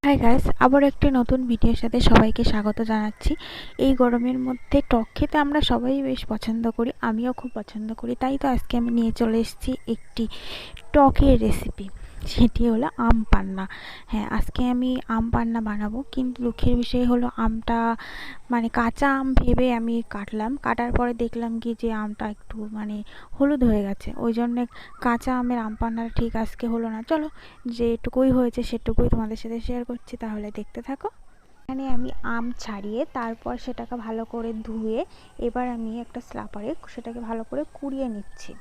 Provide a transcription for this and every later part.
Hi guys, আবার একটি নতুন ভিডিওর সাথে সবাইকে স্বাগত জানাচ্ছি। এই গরমের মধ্যে টক খেতে আমরা সবাই বেশ পছন্দ করি, আমিও খুব পছন্দ করি। তাই তো আজকে আমি নিয়ে চলে এসেছি একটি টকের রেসিপি, সেটি হলো আম পান্না। হ্যাঁ, আজকে আমি আম পান্না বানাবো, কিন্তু দুঃখের বিষয় হলো আমটা কাঁচা আম ভেবে আমি কাটার পরে দেখলাম কি যে আমটা একটু হলুদ হয়ে গেছে। ওই জন্যে কাঁচা আমের আম পান্নাটা ঠিক আজকে হলো না। চলো, যেটুকুই হয়েছে সেটুকুই তোমাদের সাথে শেয়ার করছি, তাহলে দেখতে থাকো। এখানে আমি আম ছাড়িয়ে তারপর সেটাকে ভালো করে ধুয়ে এবার আমি একটা স্লাপারে সেটাকে ভালো করে কুড়িয়ে নিচ্ছি।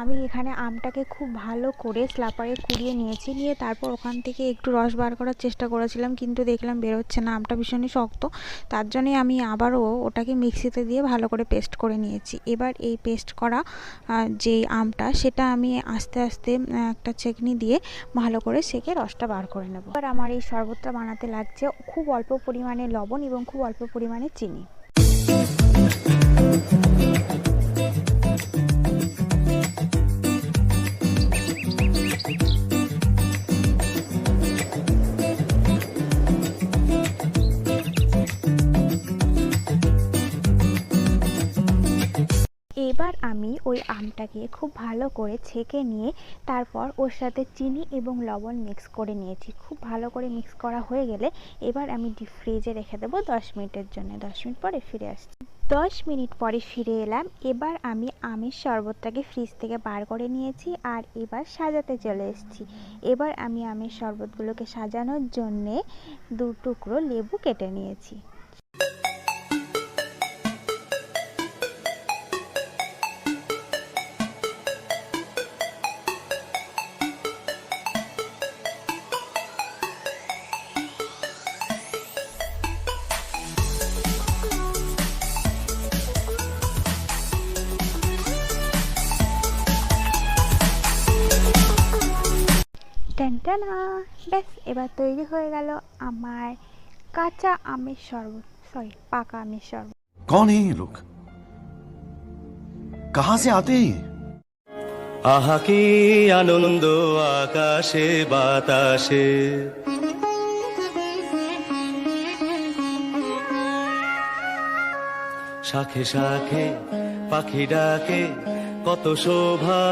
আমি এখানে আমটাকে খুব ভালো করে স্লাপারে কুড়িয়ে নিয়ে তারপর ওখান থেকে একটু রস বার করার চেষ্টা করেছিলাম, কিন্তু দেখলাম বেরোচ্ছে না, আমটা ভীষণই শক্ত। তার জন্যই আমি আবারও ওটাকে মিক্সিতে দিয়ে ভালো করে পেস্ট করে নিয়েছি। এবার এই পেস্ট করা যে আমটা, সেটা আমি আস্তে আস্তে একটা ছেঁকনি দিয়ে ভালো করে সেঁকে রসটা বার করে নেব। এবার আমার এই শরবতটা বানাতে লাগছে খুব অল্প পরিমাণে লবণ এবং খুব অল্প পরিমাণে চিনি। এবার আমি ওই আমটাকে খুব ভালো করে ছেঁকে নিয়ে তারপর ওর সাথে চিনি এবং লবণ মিক্স করে নিয়েছি। খুব ভালো করে মিক্স করা হয়ে গেলে এবার আমি ডিপ ফ্রিজে রেখে দেবো 10 মিনিটের জন্য। 10 মিনিট পরে ফিরে আসছি। 10 মিনিট পরে ফিরে এলাম। এবার আমি আমের শরবতটাকে ফ্রিজ থেকে বার করে নিয়েছি আর এবার সাজাতে চলে এসেছি। এবার আমি আমের শরবতগুলোকে সাজানোর জন্যে 2 টুকরো লেবু কেটে নিয়েছি। টানটানা, ব্যাস এবার তৈরি হয়ে গেল আমার কাঁচা আমের শরবত, পাকা আমের শরবত। कौन है ये लोग? कहां से आते हैं? আহা কি আনন্দ আকাশে বাতাসে, শাখে শাখে পাখি ডাকে, কত শোভা।